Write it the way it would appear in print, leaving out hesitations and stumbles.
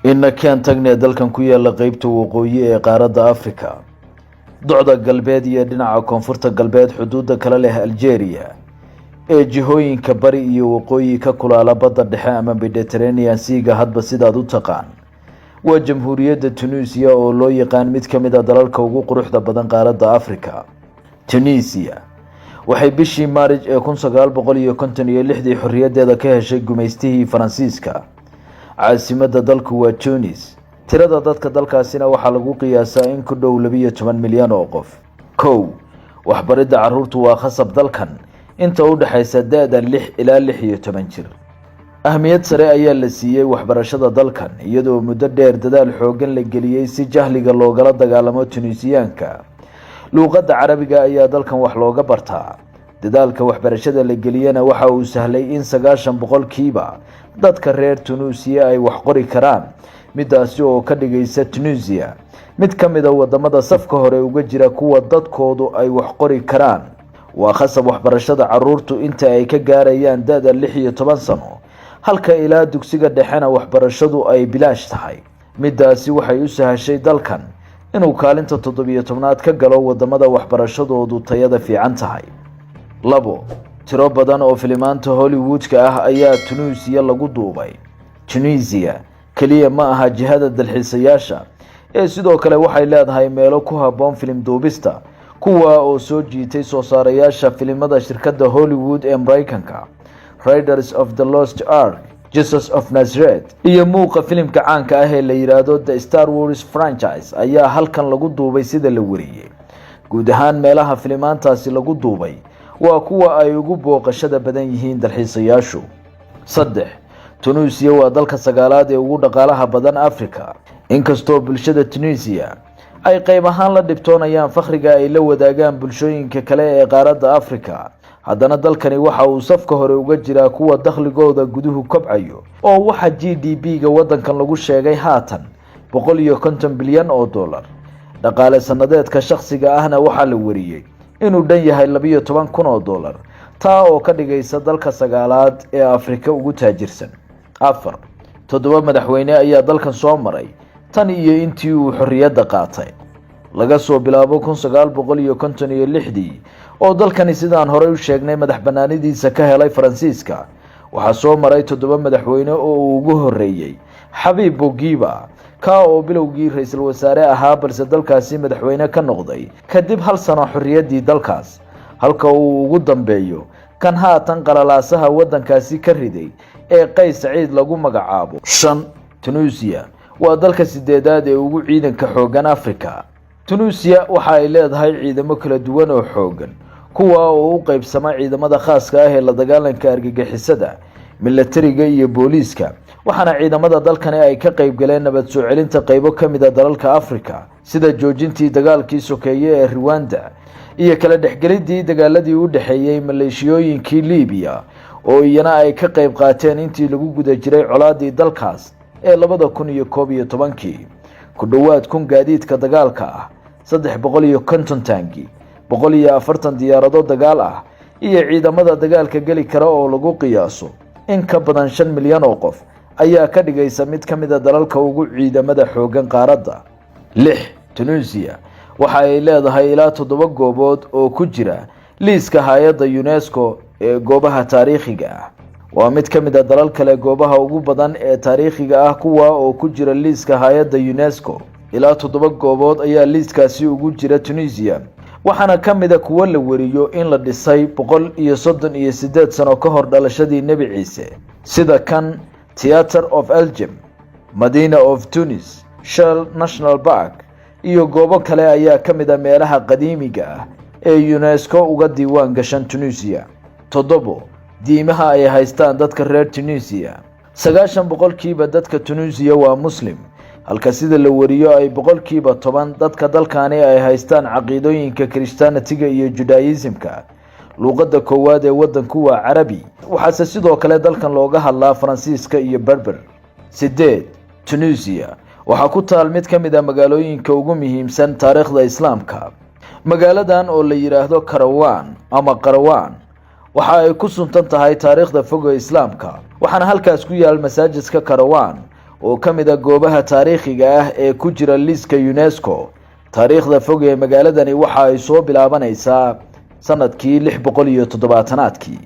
إن كان تغني dalkan ku yaala qaybta waqooyi ee qaaradda Afrika docda galbeed iyo dhinaca koonfurta galbeed xuduudda kala leh Algeria ee jihooyinka bari iyo waqooyi ka kulaala badda dhexe ama Mediterranean Sea hadba sidaad u taqaan waa jamhuuriyadda Tunisia oo loo yaqaan mid ka mid ah dalalka ugu quruxda badan qaaradda Afrika. Tunisia waxay bishii Maarch ee 1956 xorriyadeeda ka heshay gumaystihii Faransiiska. caasimadda dalku waa Tunis. tirada dadka dalkaasina waxaa lagu qiyaasaa in ku dhow 12 milyan oo qof. waxbaridda carruurtu waa khasab dalkan inta u dhaxaysa da'da 6 ilaa 16 jir. ahmiyad sare ayaa la siiyay waxbarashada dalkan iyadoo muddo dheer dadaal xoogan la geliyay si jahliga loogala dagaalamo Tunisiyaanka. luqadda carabiga ayaa dalkan wax looga bartaa. dadaalka waxbarashada la geliyana waxa uu sahlay in 90% dadka reer Tunisia ay wax qori karaan, midaasi oo ka dhigaysa Tunisia mid ka mid ah wadamada safka hore uga jira kuwa dadkoodu ay wax qori karaan. waa khasab waxbarashada carruurtu inta ay ka gaarayaan da'da 16 sano, halka ilaa dugsiga dhexena waxbarashadu ay bilaash tahay. midaasi waxay u sahashay dalkan inuu kaalinta 17aad ka galo wadamada waxbarashadoodu tayada fiican tahay. tiro badan oo filimaanta Hollywoodka ah ayaa Tunisia lagu duubay. Tunisia kaliya ma aha jihada dalxiisayaasha ee sidoo kale waxay leedahay meelo ku habboon filim duubista kuwa oo soo jiitay soo saarayaasha filimada shirkadda Hollywood ee Mareykanka, Raiders of the Lost Ark, Jesus of Nazareth iyo muuqa filimka caanka ah ee la yiraahdo The Star Wars franchise ayaa halkan lagu duubay sida la wariyay. guud ahaan meelaha filimaantaasi lagu duubay waa kuwa ay ugu booqashada badan yihiin dalxiisayaashu. Tunisia waa dalka sagaalaad ee ugu dhaqaalaha badan Afrika. inkastoo bulshada Tunisia ay qayb ahaan la dhibtoonayaan fakhriga ay la wadaagaan bulshooyinka kale ee qaaradda Afrika, haddana dalkani waxa uu safka hore uga jiraa kuwa dakhligooda guduhu kobcayo oo waxa GDP-ga wadankan lagu sheegay haatan 150 bilyan oo dollar. dhaqaale sanadeedka shakhsiga ahna waxa la wariyay inuu dhan yahay 12,000 oo dollar, taa oo ka dhigaysa dalka sagaalaad ee Afrika ugu taajirsan. 7 madaxweyne ayaa dalkan soo maray tan iyo intii uu xorriyadda qaatay. laga soo bilaabo 1956 oo dalkani sidaan hore u sheegnay madax banaanidiisa ka helay Faransiiska, waxaa soo maray 7 madaxweyne oo uu ugu horeeyay Habib Bourguiba ka oo bilowgii ra'iisul wasaare ahaa balse dalkaasi madaxweyne ka noqday kadib hal sano xorriyaddii dalkaas, halka uu ugu dambeeyo kan haatan qalalaasaha wadankaasi ka riday ee Qays Saciid lagu magacaabo. Tunisia waa dalka 8aad ee ugu ciidanka xoogan Afrika. Tunisia waxa ay leedahay ciidamo kala duwan oo xoogan, kuwa oo u qaybsama ciidamada khaaska ah ee la dagaalanka argagixisada, militariga iyo booliiska. waxaana ciidamada dalkani ay ka qayb galeen nabad soo celinta qaybo ka mid ah dalalka Afrika sida joojintii dagaalkii sokeeye ee Rwanda iyo kala dhexgelidii dagaaladii u dhaxeeyay maleeshiyooyinkii Liibiya oo iyana ay ka qayb qaateen intii lagu guda jiray colaadii dalkaas ee 2011. ku dhawaad 1,000 gaadiidka dagaalka ah, 350 taangi, 140 diyaarado dagaal ah iyo ciidamada dagaalka gali kara oo lagu qiyaaso in ka badan 5 milyan oo qof ayaa ka dhigaysa mid ka mid ah dalalka ugu ciidamada xoogan qaaradda. Tunisia waxa ay leedahay ilaa 7 goobood oo ku jira liiska hay'adda UNESCO ee goobaha taariikhiga ah. waa mid ka mid ah dalal kale goobaha ugu badan ee taariikhiga ah kuwa oo ku jira liiska hay'adda UNESCO. ilaa 7 goobood ayaa liiskaasi ugu jira Tunisia, waxaana ka mid ah kuwa la wariyo in la dhisay 138 sano ka hor dhalashadii Nabi Ciise, sida kan Theatre of Algem, Medina of Tunis, Shell National Park iyo goobo kale ayaa ka mid ah meelaha qadiimiga ah ee UNESCO uga diiwaan gashan Tunisia. 7 diimaha ay haystaan dadka reer Tunisia. 90% dadka Tunisia waa Muslim, halka sida la wariyo ay 10% dadka dalkani ay haystaan caqiidooyinka Kirishtaantiga iyo Judaismka. luqadda koowaad ee wadanku waa Carabi, waxaase sidoo kale dalkan looga hadlaa Faransiiska iyo Berber. 8 Tunisia waxaa ku taal mid ka mid ah magaalooyinka ugu muhiimsan taariikhda Islaamka. magaaladan oo la yiraahdo Karawan ama Qarawaan waxa ay ku suntan tahay taariikhda fog ee Islaamka, waxaana halkaas ku yaal masaajidka Karawan oo ka mid ah goobaha taariikhiga ah ee ku jira liiska UNESCO. taariikhda fog ee magaaladani waxa ay soo bilaabanaysaa sanadkii 670-aadkii.